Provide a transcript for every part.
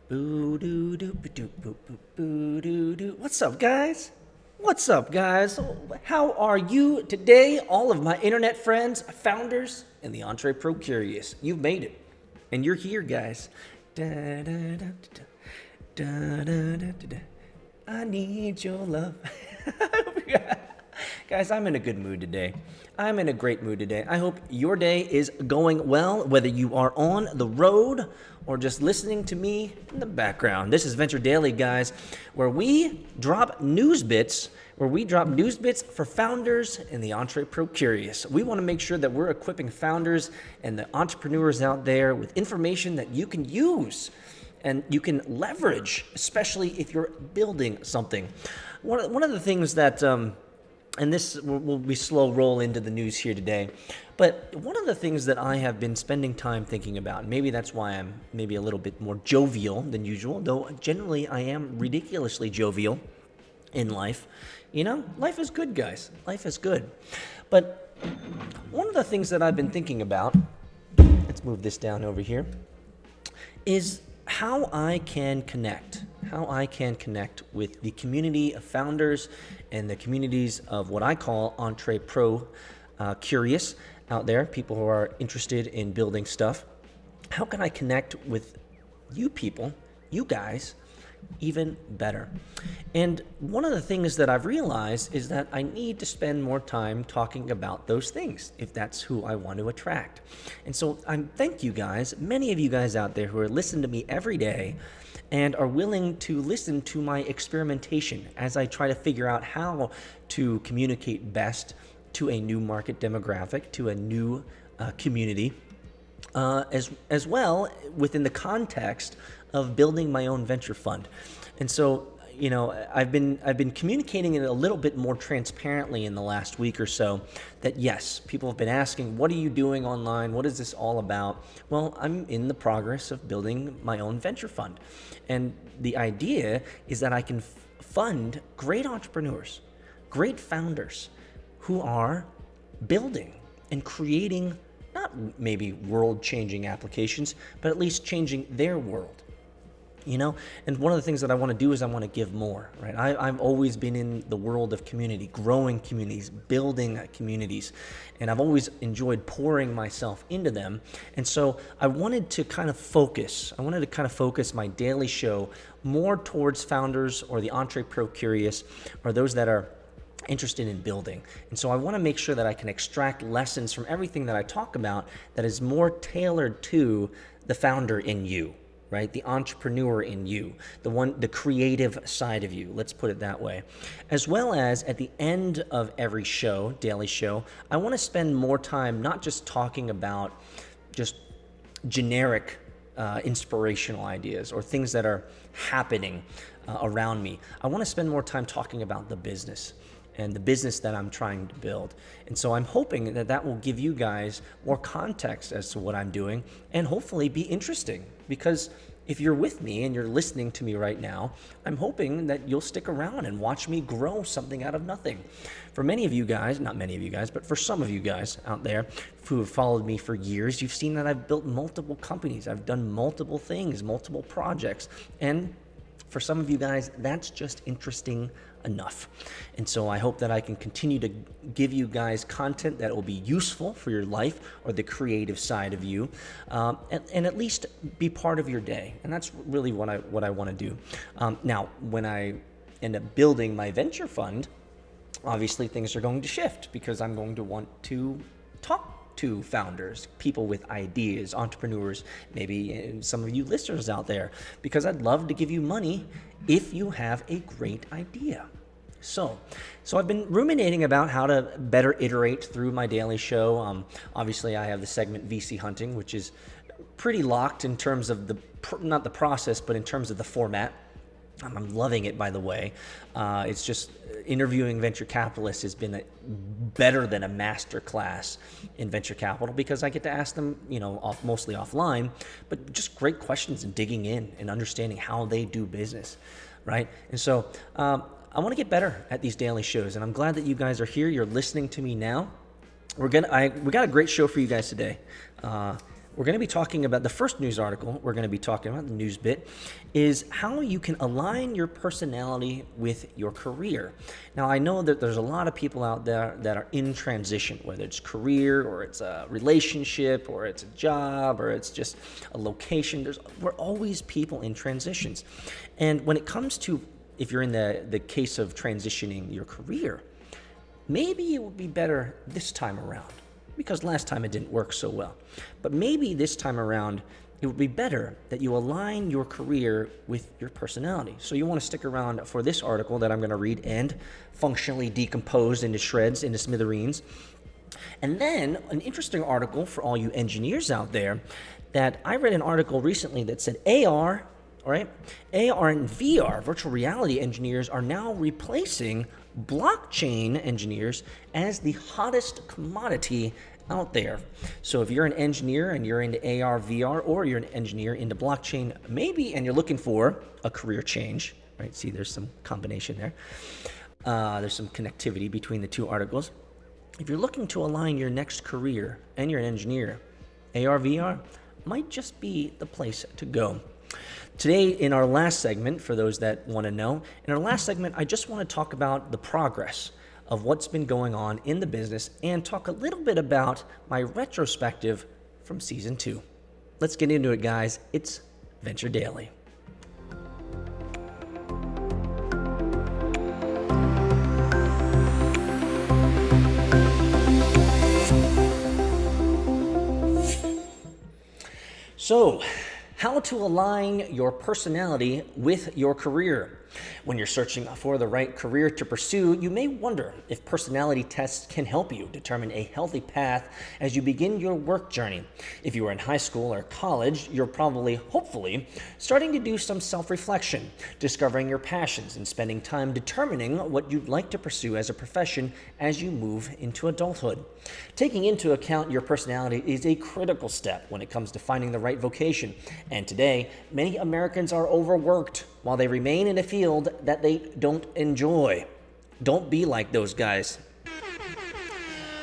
Boo doo doo ba doo boo boo boo doo doo. What's up, guys? What's up, guys? How are you today, all of my internet friends, founders, and the Entree Pro Curious? You've made it, and you're here, guys. Da, da, da, da, da, da, da, da, da. I need your love. Guys, I'm in a good mood today. I'm in a great mood today. I hope your day is going well, whether you are on the road or just listening to me in the background. This is Venture Daily, guys, where we drop news bits, for founders and the Entree Pro Curious. We want to make sure that we're equipping founders and the entrepreneurs out there with information that you can use and you can leverage, especially if you're building something. One of the things that and this will be slow roll into the news here today. But one of the things that I have been spending time thinking about, and maybe that's why I'm maybe a little bit more jovial than usual, though generally I am ridiculously jovial in life. You know, life is good, guys. Life is good. But one of the things that I've been thinking about, let's move this down over here, is how I can connect with the community of founders and the communities of what I call Entree Pro Curious out there, people who are interested in building stuff. How can I connect with you people, you guys, even better? And one of the things that I've realized is that I need to spend more time talking about those things if that's who I want to attract. And so thank you guys, many of you guys out there who are listening to me every day and are willing to listen to my experimentation as I try to figure out how to communicate best to a new market demographic, to a new community, as well within the context of building my own venture fund. And so, you know, I've been communicating it a little bit more transparently in the last week or so, that yes, people have been asking, what are you doing online? What is this all about? Well, I'm in the progress of building my own venture fund. And the idea is that I can fund great entrepreneurs, great founders who are building and creating not maybe world-changing applications, but at least changing their world. You know, and one of the things that I want to do is I want to give more, right? I've always been in the world of community, growing communities, building communities, and I've always enjoyed pouring myself into them. And so I wanted to kind of focus my daily show more towards founders or the Entree Pro Curious, or those that are interested in building. And so I want to make sure that I can extract lessons from everything that I talk about that is more tailored to the founder in you, right? The entrepreneur in you, the creative side of you, let's put it that way. As well as at the end of every show, daily show, I want to spend more time not just talking about just generic inspirational ideas or things that are happening around me. I want to spend more time talking about the business and the business that I'm trying to build. And so I'm hoping that that will give you guys more context as to what I'm doing and hopefully be interesting. Because if you're with me and you're listening to me right now, I'm hoping that you'll stick around and watch me grow something out of nothing. For many of you guys, not many of you guys, but for some of you guys out there who have followed me for years, you've seen that I've built multiple companies. I've done multiple things, multiple projects. And for some of you guys, that's just interesting enough. And so I hope that I can continue to give you guys content that will be useful for your life or the creative side of you, and at least be part of your day. And that's really what I want to do. Now, when I end up building my venture fund, obviously things are going to shift because I'm going to want to talk to founders, people with ideas, entrepreneurs, maybe some of you listeners out there, because I'd love to give you money if you have a great idea. So I've been ruminating about how to better iterate through my daily show. Obviously, I have the segment VC Hunting, which is pretty locked in terms of not the process, but in terms of the format. I'm loving it, by the way. It's just interviewing venture capitalists has been better than a master class in venture capital because I get to ask them, mostly offline, but just great questions and digging in and understanding how they do business, right? And so I want to get better at these daily shows, and I'm glad that you guys are here. You're listening to me now. We got a great show for you guys today. we're going to be talking about the first news article we're going to be talking about, the news bit, is how you can align your personality with your career. Now, I know that there's a lot of people out there that are in transition, whether it's career or it's a relationship or it's a job or it's just a location. We're always people in transitions. And when it comes to, if you're in the case of transitioning your career, maybe it would be better this time around, because last time it didn't work so well. But maybe this time around, it would be better that you align your career with your personality. So you want to stick around for this article that I'm going to read and functionally decompose into shreds, into smithereens. And then an interesting article for all you engineers out there, that I read an article recently that said AR and VR, virtual reality engineers, are now replacing blockchain engineers as the hottest commodity out there. So if you're an engineer and you're into AR/VR, or you're an engineer into blockchain, maybe, and you're looking for a career change, right? See, there's some combination there. There's some connectivity between the two articles. If you're looking to align your next career and you're an engineer, AR/VR might just be the place to go. Today, in our last segment, for those that want to know, in our last segment, I just want to talk about the progress of what's been going on in the business and talk a little bit about my retrospective from season 2. Let's get into it, guys. It's Venture Daily. So, how to align your personality with your career. When you're searching for the right career to pursue, you may wonder if personality tests can help you determine a healthy path as you begin your work journey. If you are in high school or college, you're probably, hopefully, starting to do some self-reflection, discovering your passions, and spending time determining what you'd like to pursue as a profession as you move into adulthood. Taking into account your personality is a critical step when it comes to finding the right vocation. And today, many Americans are overworked while they remain in a field that they don't enjoy. Don't be like those guys.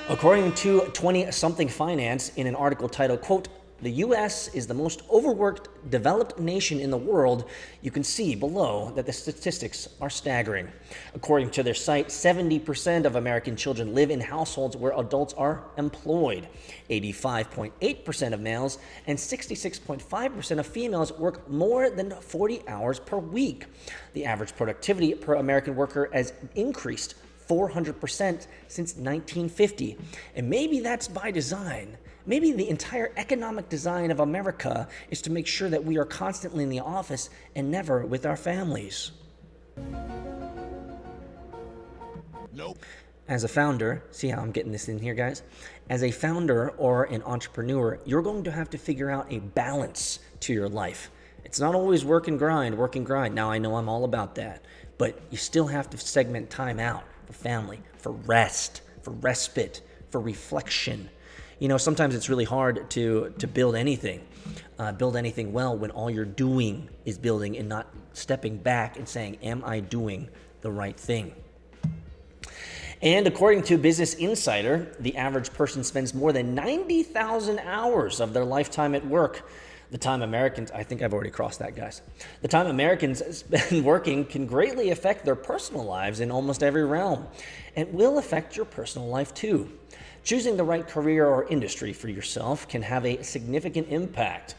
According to 20-something Finance, in an article titled, quote, "The U.S. is the most overworked developed nation in the world," you can see below that the statistics are staggering. According to their site, 70% of American children live in households where adults are employed. 85.8% of males and 66.5% of females work more than 40 hours per week. The average productivity per American worker has increased 400% since 1950. And maybe that's by design. Maybe the entire economic design of America is to make sure that we are constantly in the office and never with our families. Nope. As a founder, see how I'm getting this in here, guys? As a founder or an entrepreneur, you're going to have to figure out a balance to your life. It's not always work and grind. Now, I know I'm all about that, but you still have to segment time out for family, for rest, for respite, for reflection. You know, sometimes it's really hard to build anything well when all you're doing is building and not stepping back and saying, am I doing the right thing? And according to Business Insider, the average person spends more than 90,000 hours of their lifetime at work. The time Americans, I think I've already crossed that, guys. The time Americans spend working can greatly affect their personal lives in almost every realm, and will affect your personal life too. Choosing the right career or industry for yourself can have a significant impact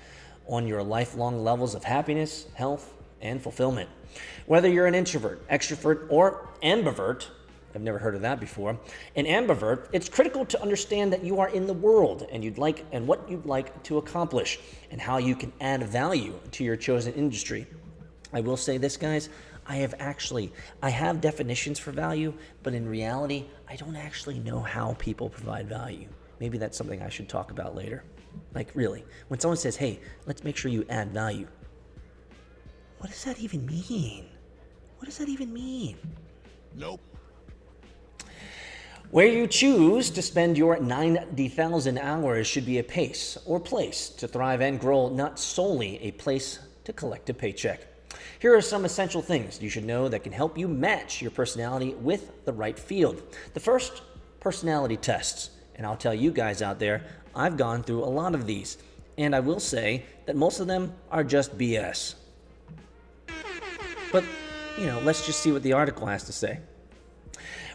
on your lifelong levels of happiness, health, and fulfillment. Whether you're an introvert, extrovert, or ambivert, I've never heard of that before, an ambivert, it's critical to understand that you are in the world and what you'd like to accomplish and how you can add value to your chosen industry. I will say this, guys, I have definitions for value, but in reality, I don't actually know how people provide value. Maybe that's something I should talk about later. Like, really, when someone says, hey, let's make sure you add value, what does that even mean? What does that even mean? Nope. Where you choose to spend your 90,000 hours should be a pace or place to thrive and grow, not solely a place to collect a paycheck. Here are some essential things you should know that can help you match your personality with the right field. The first, personality tests. And I'll tell you guys out there, I've gone through a lot of these. And I will say that most of them are just BS. But, let's just see what the article has to say.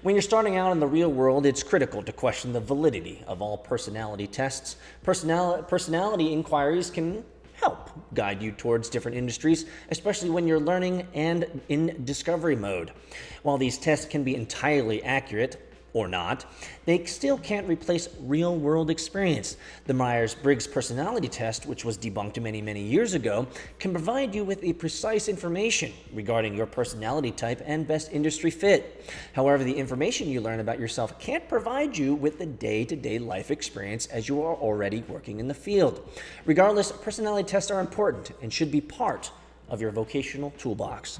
When you're starting out in the real world, it's critical to question the validity of all personality tests. Personality inquiries can help guide you towards different industries, especially when you're learning and in discovery mode. While these tests can be entirely accurate, or not, they still can't replace real-world experience. The Myers-Briggs personality test, which was debunked many, many years ago, can provide you with a precise information regarding your personality type and best industry fit. However, the information you learn about yourself can't provide you with the day-to-day life experience as you are already working in the field. Regardless, personality tests are important and should be part of your vocational toolbox.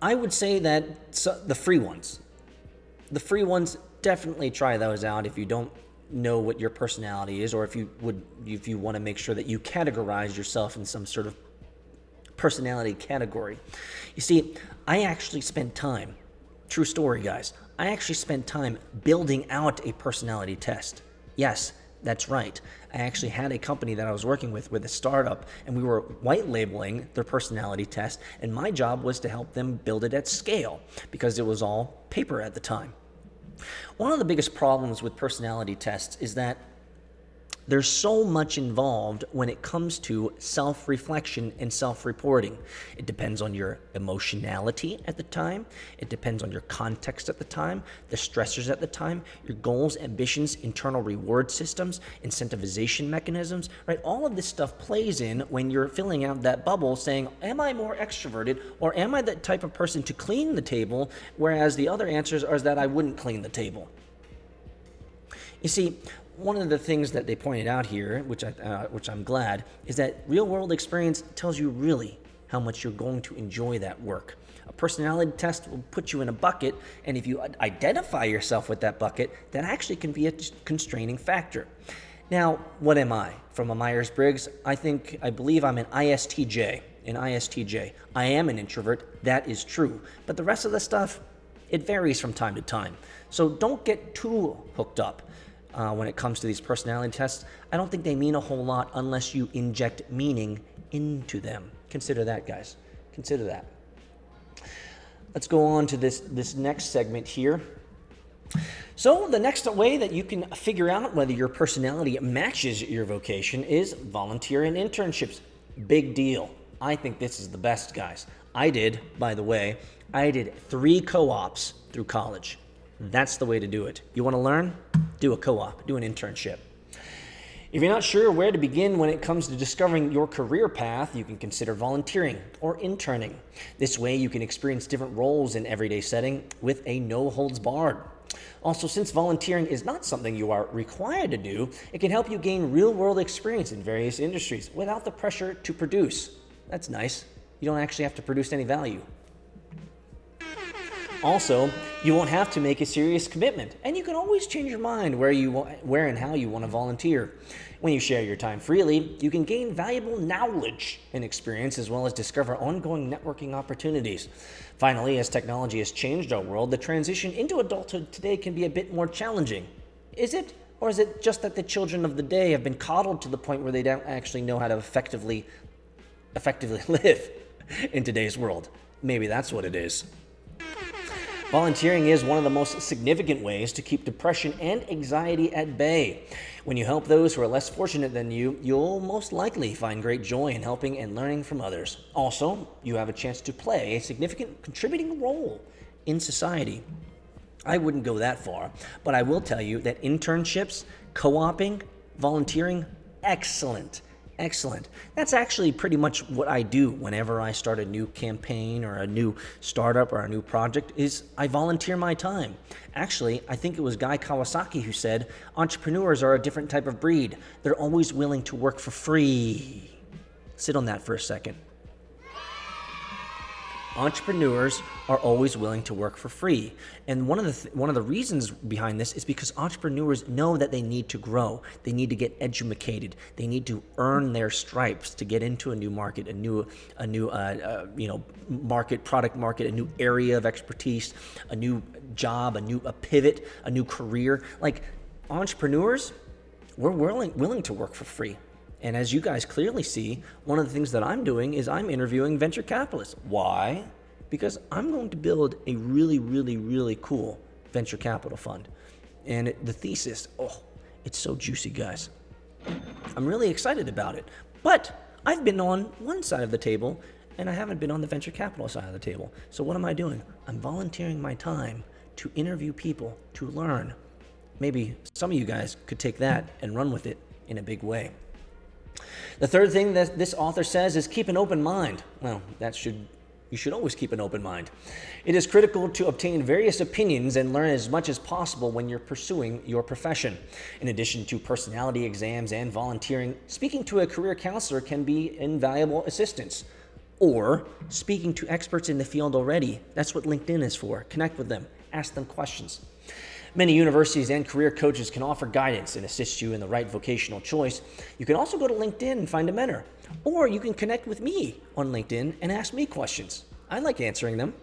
I would say that the free ones, definitely try those out if you don't know what your personality is, or if you want to make sure that you categorize yourself in some sort of personality category. You see, I actually spent time, true story guys, I actually spent time building out a personality test. Yes, that's right. I actually had a company that I was working with a startup, and we were white labeling their personality test, and my job was to help them build it at scale because it was all paper at the time. One of the biggest problems with personality tests is that there's so much involved when it comes to self-reflection and self-reporting. It depends on your emotionality at the time. It depends on your context at the time, the stressors at the time, your goals, ambitions, internal reward systems, incentivization mechanisms, right? All of this stuff plays in when you're filling out that bubble saying, am I more extroverted, or am I the type of person to clean the table, whereas the other answers are that I wouldn't clean the table. You see, one of the things that they pointed out here, which I'm glad, is that real-world experience tells you really how much you're going to enjoy that work. A personality test will put you in a bucket, and if you identify yourself with that bucket, that actually can be a constraining factor. Now, what am I? From a Myers-Briggs, I believe I'm an ISTJ. I am an introvert, that is true. But the rest of the stuff, it varies from time to time. So don't get too hooked up. When it comes to these personality tests, I don't think they mean a whole lot unless you inject meaning into them. Consider that, guys. Consider that. Let's go on to this next segment here. So the next way that you can figure out whether your personality matches your vocation is volunteer and internships. Big deal. I think this is the best, guys. I did 3 co-ops through college. That's the way to do it. You want to learn? Do a co-op, do an internship. If you're not sure where to begin when it comes to discovering your career path, you can consider volunteering or interning. This way you can experience different roles in everyday setting with a no-holds-barred. Also, since volunteering is not something you are required to do, it can help you gain real-world experience in various industries without the pressure to produce. That's nice. You don't actually have to produce any value. Also, you won't have to make a serious commitment, and you can always change your mind where and how you want to volunteer. When you share your time freely, you can gain valuable knowledge and experience, as well as discover ongoing networking opportunities. Finally, as technology has changed our world, the transition into adulthood today can be a bit more challenging. Is it? Or is it just that the children of the day have been coddled to the point where they don't actually know how to effectively live in today's world? Maybe that's what it is. Volunteering is one of the most significant ways to keep depression and anxiety at bay. When you help those who are less fortunate than you, you'll most likely find great joy in helping and learning from others. Also, you have a chance to play a significant contributing role in society. I wouldn't go that far, but I will tell you that internships, co-oping, volunteering, excellent. That's actually pretty much what I do whenever I start a new campaign or a new startup or a new project is I volunteer my time. Actually, I think it was Guy Kawasaki who said, entrepreneurs are a different type of breed. They're always willing to work for free. Sit on that for a second. Entrepreneurs are always willing to work for free. And one of the reasons behind this is because entrepreneurs know that they need to grow. They need to get educated. They need to earn their stripes to get into a new market, a new product market, a new area of expertise, a new job, a pivot, a new career. Like entrepreneurs we're willing to work for free. And as you guys clearly see, one of the things that I'm doing is I'm interviewing venture capitalists. Why? Because I'm going to build a really, really, really cool venture capital fund. And the thesis, it's so juicy, guys. I'm really excited about it. But I've been on one side of the table, and I haven't been on the venture capital side of the table. So what am I doing? I'm volunteering my time to interview people, to learn. Maybe some of you guys could take that and run with it in a big way. The third thing that this author says is keep an open mind. Well, you should always keep an open mind. It is critical to obtain various opinions and learn as much as possible when you're pursuing your profession. In addition to personality exams and volunteering, speaking to a career counselor can be invaluable assistance. Or speaking to experts in the field already. That's what LinkedIn is for. Connect with them. Ask them questions. Many universities and career coaches can offer guidance and assist you in the right vocational choice. You can also go to LinkedIn and find a mentor. Or you can connect with me on LinkedIn and ask me questions. I like answering them.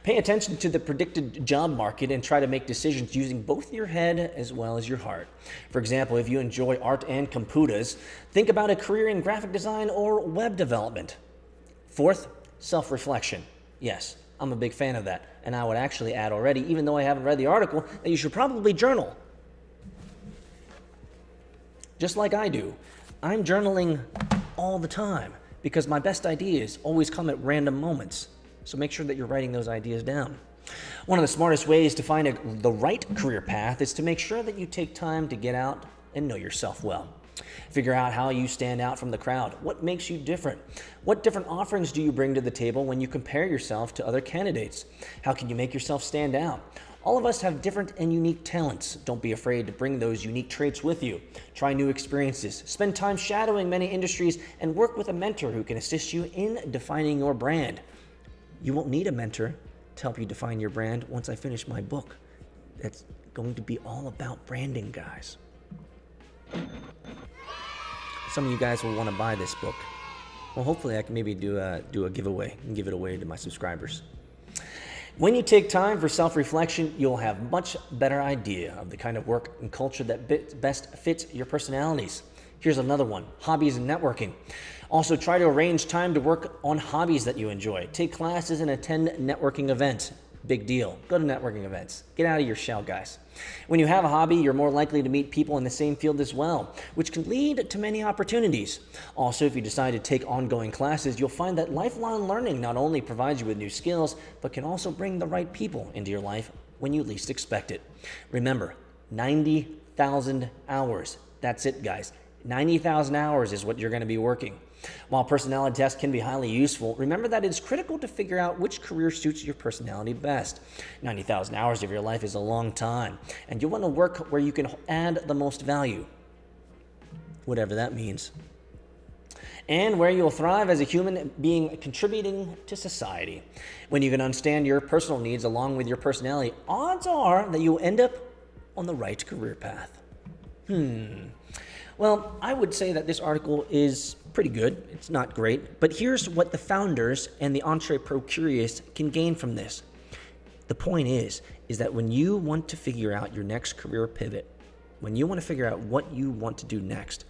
Pay attention to the predicted job market and try to make decisions using both your head as well as your heart. For example, if you enjoy art and computers, think about a career in graphic design or web development. Fourth, self-reflection. Yes, I'm a big fan of that. And I would actually add already, even though I haven't read the article, that you should probably journal. Just like I do. I'm journaling all the time because my best ideas always come at random moments. So make sure that you're writing those ideas down. One of the smartest ways to find the right career path is to make sure that you take time to get out and know yourself well. Figure out how you stand out from the crowd. What makes you different? What different offerings do you bring to the table when you compare yourself to other candidates? How can you make yourself stand out? All of us have different and unique talents. Don't be afraid to bring those unique traits with you. Try new experiences. Spend time shadowing many industries and work with a mentor who can assist you in defining your brand. You won't need a mentor to help you define your brand once I finish my book. That's going to be all about branding, guys. Some of you guys will want to buy this book. Well, hopefully I can maybe do a giveaway and give it away to my subscribers. When you take time for self-reflection, you'll have a much better idea of the kind of work and culture that best fits your personalities. Here's another one, hobbies and networking. Also, try to arrange time to work on hobbies that you enjoy. Take classes and attend networking events. Big deal. Go to networking events. Get out of your shell, guys. When you have a hobby, you're more likely to meet people in the same field as well, which can lead to many opportunities. Also, if you decide to take ongoing classes, you'll find that lifelong learning not only provides you with new skills, but can also bring the right people into your life when you least expect it. Remember, 90,000 hours. That's it, guys. 90,000 hours is what you're going to be working. While personality tests can be highly useful, remember that it's critical to figure out which career suits your personality best. 90,000 hours of your life is a long time, and you want to work where you can add the most value, whatever that means, and where you'll thrive as a human being contributing to society. When you can understand your personal needs along with your personality, odds are that you'll end up on the right career path. Well, I would say that this article is pretty good. It's not great, but here's what the founders and the entrepreneurs can gain from this. The point is that when you want to figure out your next career pivot, when you want to figure out what you want to do next,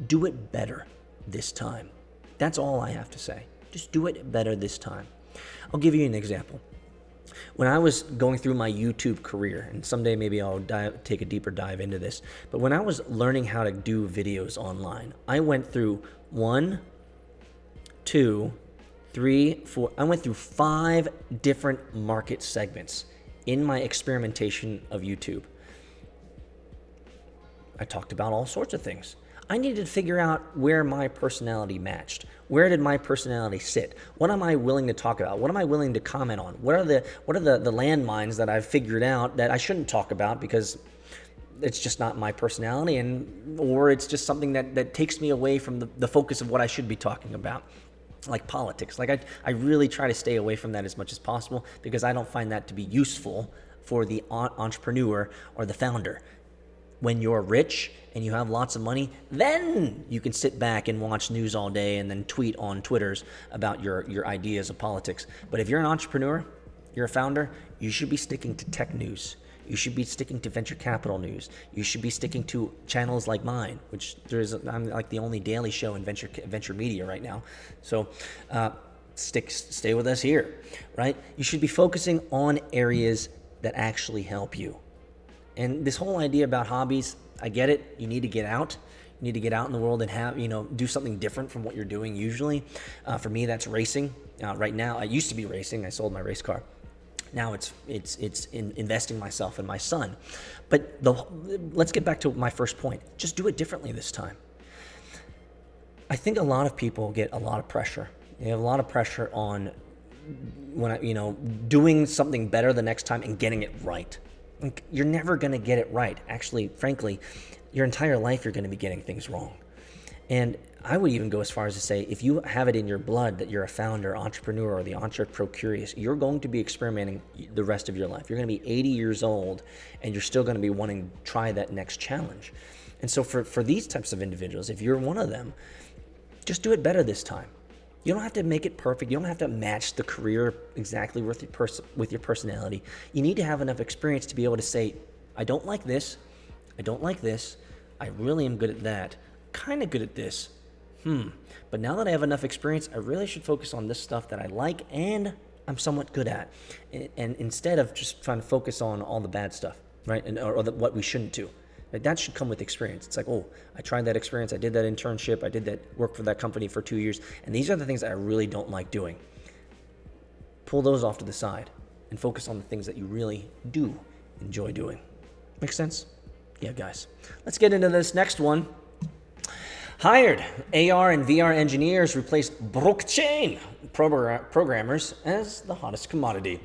do it better this time. That's all I have to say. Just do it better this time. I'll give you an example. When I was going through my YouTube career, and someday maybe I'll take a deeper dive into this, but when I was learning how to do videos online, I went through 1, 2, 3, 4, I went through 5 different market segments in my experimentation of YouTube. I talked about all sorts of things. I needed to figure out where my personality matched. Where did my personality sit? What am I willing to talk about? What am I willing to comment on? What are the landmines that I've figured out that I shouldn't talk about because it's just not my personality, or it's just something that takes me away from the focus of what I should be talking about, like politics. Like I really try to stay away from that as much as possible because I don't find that to be useful for the entrepreneur or the founder. When you're rich and you have lots of money, then you can sit back and watch news all day and then tweet on Twitters about your ideas of politics. But if you're an entrepreneur, you're a founder, you should be sticking to tech news. You should be sticking to venture capital news. You should be sticking to channels like mine, which I'm like the only daily show in venture media right now. So stay with us here, right? You should be focusing on areas that actually help you. And this whole idea about hobbies, I get it. You need to get out. You need to get out in the world and do something different from what you're doing usually. For me, that's racing. Right now, I used to be racing. I sold my race car. Now it's investing myself in my son. But let's get back to my first point. Just do it differently this time. I think a lot of people get a lot of pressure. They have a lot of pressure on doing something better the next time and getting it right. You're never going to get it right. Actually, frankly, your entire life you're going to be getting things wrong. And I would even go as far as to say, if you have it in your blood that you're a founder, entrepreneur, or the entrepreneur curious, you're going to be experimenting the rest of your life. You're going to be 80 years old, and you're still going to be wanting to try that next challenge. And so for these types of individuals, if you're one of them, just do it better this time. You don't have to make it perfect. You don't have to match the career exactly with your personality. You need to have enough experience to be able to say, I don't like this. I don't like this. I really am good at that. Kind of good at this. But now that I have enough experience, I really should focus on this stuff that I like and I'm somewhat good at. And instead of just trying to focus on all the bad stuff, right? Or what we shouldn't do. Like that should come with experience. It's like, oh, I tried that experience. I did that internship. I did that work for that company for 2 years. And these are the things that I really don't like doing. Pull those off to the side and focus on the things that you really do enjoy doing. Make sense? Yeah, guys. Let's get into this next one. Hired AR and VR engineers replace blockchain programmers as the hottest commodity.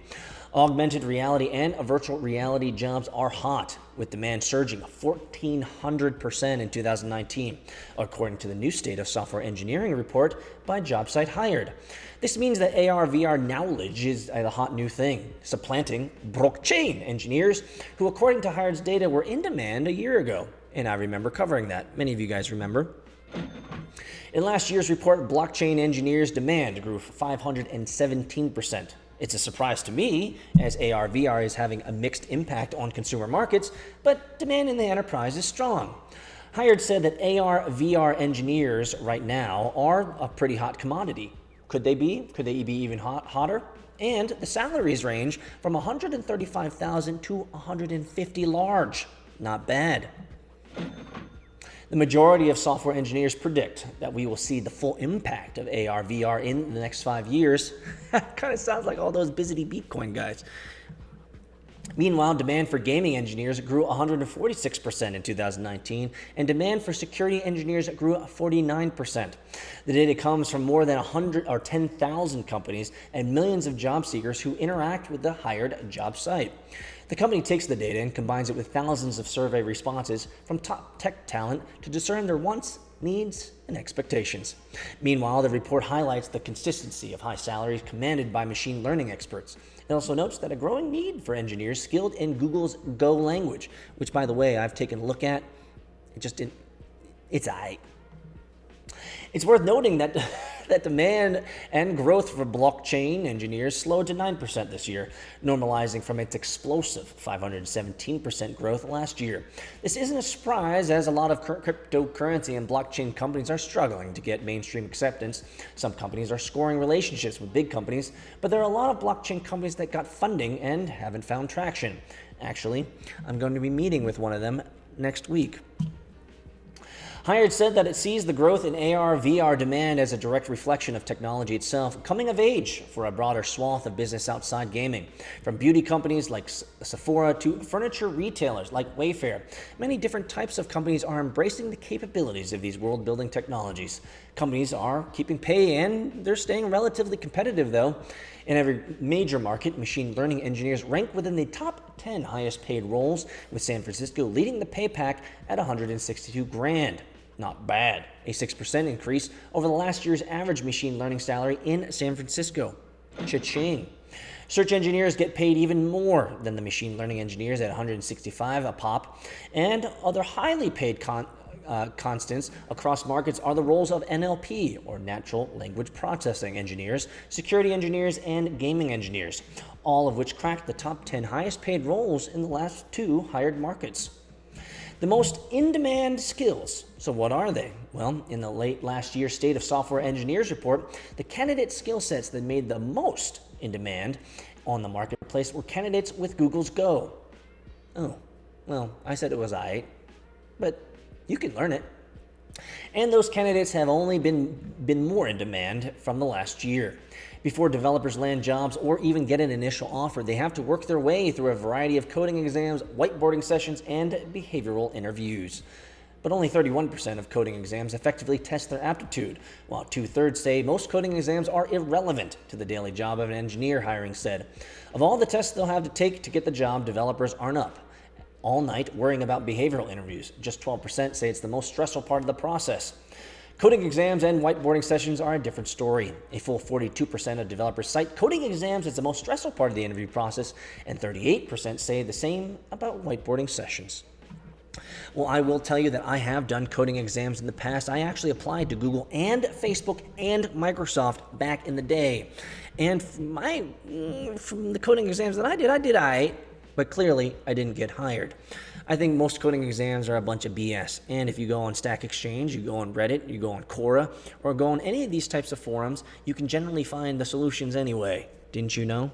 Augmented reality and virtual reality jobs are hot, with demand surging 1,400% in 2019, according to the new State of Software Engineering report by JobSite Hired. This means that AR/VR knowledge is a hot new thing, supplanting blockchain engineers, who, according to Hired's data, were in demand a year ago. And I remember covering that. Many of you guys remember. In last year's report, blockchain engineers' demand grew 517%. It's a surprise to me, as AR/VR is having a mixed impact on consumer markets, but demand in the enterprise is strong. Hired said that AR/VR engineers right now are a pretty hot commodity. Could they be? Could they be even hotter? And the salaries range from $135,000 to $150,000 large. Not bad. The majority of software engineers predict that we will see the full impact of AR/VR in the next 5 years. Kind of sounds like all those busy Bitcoin guys. Meanwhile, demand for gaming engineers grew 146% in 2019, and demand for security engineers grew 49%. The data comes from more than 10,000 companies and millions of job seekers who interact with the Hired job site. The company takes the data and combines it with thousands of survey responses from top tech talent to discern their wants, needs, and expectations. Meanwhile, the report highlights the consistency of high salaries commanded by machine learning experts. It also notes that a growing need for engineers skilled in Google's Go language, which, by the way, I've taken a look at. It's aight. It's worth noting that that demand and growth for blockchain engineers slowed to 9% this year, normalizing from its explosive 517% growth last year. This isn't a surprise, as a lot of cryptocurrency and blockchain companies are struggling to get mainstream acceptance. Some companies are scoring relationships with big companies, but there are a lot of blockchain companies that got funding and haven't found traction. Actually, I'm going to be meeting with one of them next week. Hired said that it sees the growth in AR/VR demand as a direct reflection of technology itself coming of age for a broader swath of business outside gaming. From beauty companies like Sephora to furniture retailers like Wayfair, many different types of companies are embracing the capabilities of these world-building technologies. Companies are keeping pay and they're staying relatively competitive, though. In every major market, machine learning engineers rank within the top 10 highest paid roles, with San Francisco leading the pay pack at $162,000. Not bad. A 6% increase over the last year's average machine learning salary in San Francisco. Cha-ching. Search engineers get paid even more than the machine learning engineers at $165,000 a pop, and other highly paid constants across markets are the roles of NLP, or natural language processing engineers, security engineers, and gaming engineers, all of which cracked the top 10 highest paid roles in the last 2 hired markets. The most in-demand skills. So what are they? Well, in the late last year State of Software Engineers report, the candidate skill sets that made the most in demand on the marketplace were candidates with Google's Go. Oh, well, I said it was aight, but you can learn it. And those candidates have only been more in demand from the last year. Before developers land jobs or even get an initial offer, they have to work their way through a variety of coding exams, whiteboarding sessions, and behavioral interviews. But only 31% of coding exams effectively test their aptitude, while 2/3 say most coding exams are irrelevant to the daily job of an engineer, hiring said. Of all the tests they'll have to take to get the job, developers aren't up all night worrying about behavioral interviews. Just 12% say it's the most stressful part of the process. Coding exams and whiteboarding sessions are a different story. A full 42% of developers cite coding exams as the most stressful part of the interview process, and 38% say the same about whiteboarding sessions. Well, I will tell you that I have done coding exams in the past. I actually applied to Google and Facebook and Microsoft back in the day. And from the coding exams that I did aight, but clearly I didn't get hired. I think most coding exams are a bunch of BS. And if you go on Stack Exchange, you go on Reddit, you go on Quora, or go on any of these types of forums, you can generally find the solutions anyway. Didn't you know?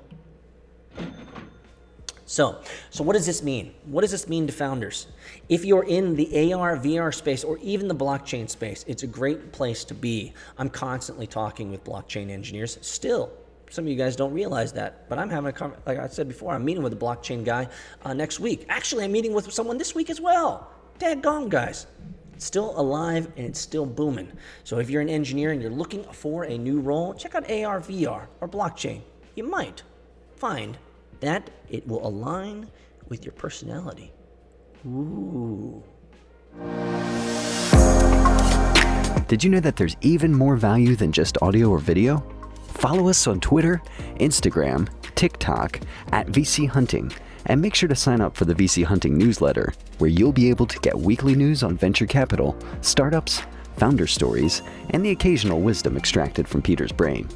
So what does this mean? What does this mean to founders? If you're in the ARVR space or even the blockchain space, it's a great place to be. I'm constantly talking with blockchain engineers still. Some of you guys don't realize that, but I'm having like I said before, I'm meeting with a blockchain guy next week. Actually, I'm meeting with someone this week as well. Daggone, guys. It's still alive and it's still booming. So if you're an engineer and you're looking for a new role, check out ARVR or blockchain. You might find that it will align with your personality. Ooh. Did you know that there's even more value than just audio or video? Follow us on Twitter, Instagram, TikTok at VC Hunting, and make sure to sign up for the VC Hunting newsletter, where you'll be able to get weekly news on venture capital, startups, founder stories, and the occasional wisdom extracted from Peter's brain.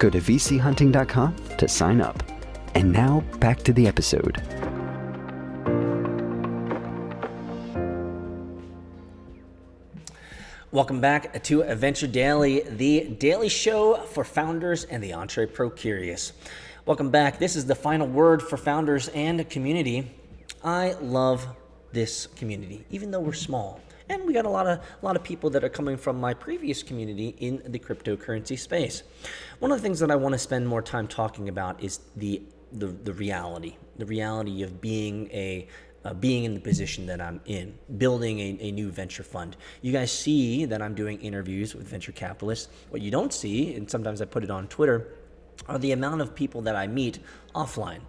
Go to vchunting.com to sign up. And now, back to the episode. Welcome back to Venture Daily, the daily show for founders and the entrepreneur curious. Welcome back. This is the final word for founders and community. I love this community, even though we're small. And we got a lot of people that are coming from my previous community in the cryptocurrency space. One of the things that I want to spend more time talking about is the reality of being in the position that I'm in, building a new venture fund. You guys see that I'm doing interviews with venture capitalists. What you don't see, and sometimes I put it on Twitter, are the amount of people that I meet offline,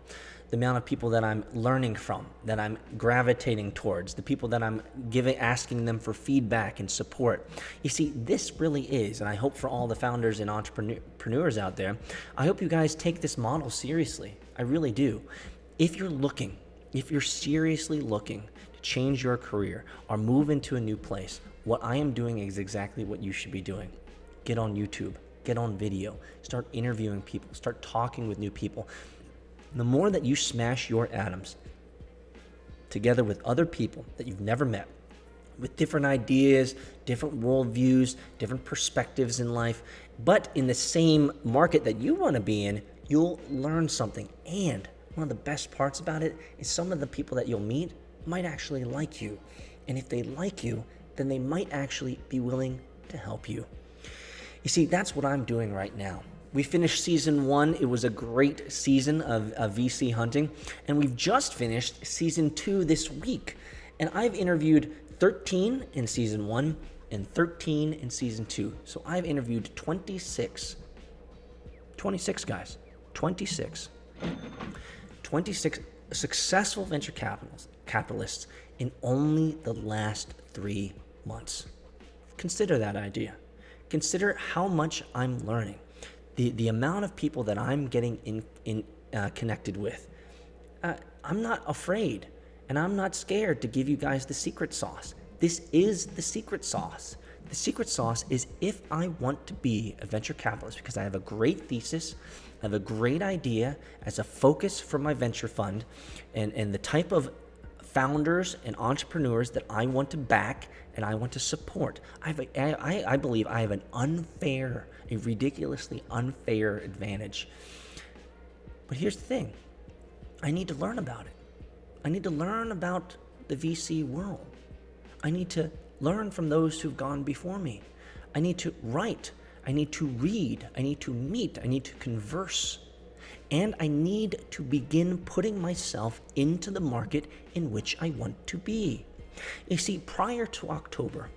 the amount of people that I'm learning from, that I'm gravitating towards, the people that I'm asking them for feedback and support. You see, this really is, and I hope for all the founders and entrepreneurs out there, I hope you guys take this model seriously. I really do. If you're seriously looking to change your career or move into a new place, what I am doing is exactly what you should be doing. Get on YouTube, get on video, start interviewing people, start talking with new people. The more that you smash your atoms together with other people that you've never met, with different ideas, different worldviews, different perspectives in life, but in the same market that you want to be in, you'll learn something. And one of the best parts about it is some of the people that you'll meet might actually like you. And if they like you, then they might actually be willing to help you. You see, that's what I'm doing right now. We finished season 1. It was a great season of VC hunting. And we've just finished season 2 this week. And I've interviewed 13 in season 1 and 13 in season 2. So I've interviewed 26 guys. 26 successful venture capitalists in only the last 3 months. Consider that idea. Consider how much I'm learning. The amount of people that I'm getting connected with. I'm not afraid and I'm not scared to give you guys the secret sauce. This is the secret sauce. The secret sauce is if I want to be a venture capitalist because I have a great thesis, I have a great idea as a focus for my venture fund, and the type of founders and entrepreneurs that I want to back and I want to support. I believe I have a ridiculously unfair advantage. But here's the thing. I need to learn about it. I need to learn about the VC world. I need to learn from those who've gone before me. I need to write. I need to read. I need to meet. I need to converse. And I need to begin putting myself into the market in which I want to be. You see, prior to October,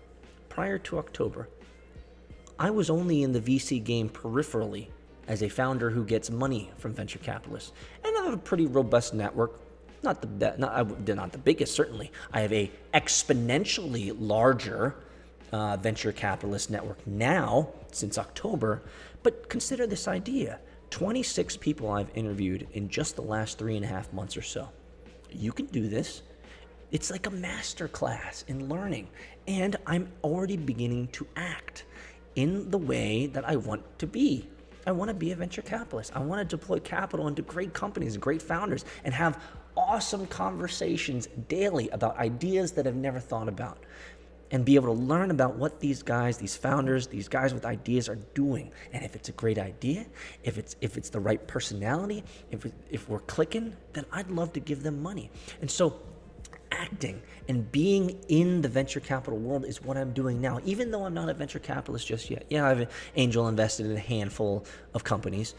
I was only in the VC game peripherally as a founder who gets money from venture capitalists. And I have a pretty robust network. Not the biggest, certainly. I have a exponentially larger venture capitalist network now since October. But consider this idea. 26 people I've interviewed in just the last 3.5 months or so. You can do this. It's like a master class in learning. And I'm already beginning to act in the way that I want to be. I want to be a venture capitalist. I want to deploy capital into great companies and great founders and have awesome conversations daily about ideas that I've never thought about, and be able to learn about what these guys, these founders, these guys with ideas are doing. And if it's a great idea, if it's the right personality, if we're clicking, then I'd love to give them money. And so acting and being in the venture capital world is what I'm doing now, even though I'm not a venture capitalist just yet. Yeah, I've angel invested in a handful of companies.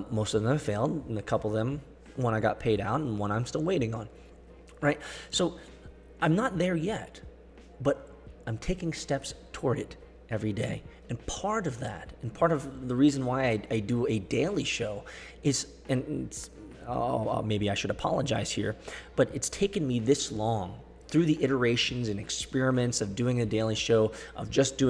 Most of them have failed, and a couple of them, one I got paid out and one I'm still waiting on, right? So I'm not there yet, but I'm taking steps toward it every day. And part of that, and part of the reason why I do a daily show is, maybe I should apologize here, but it's taken me this long through the iterations and experiments of doing a daily show, of just doing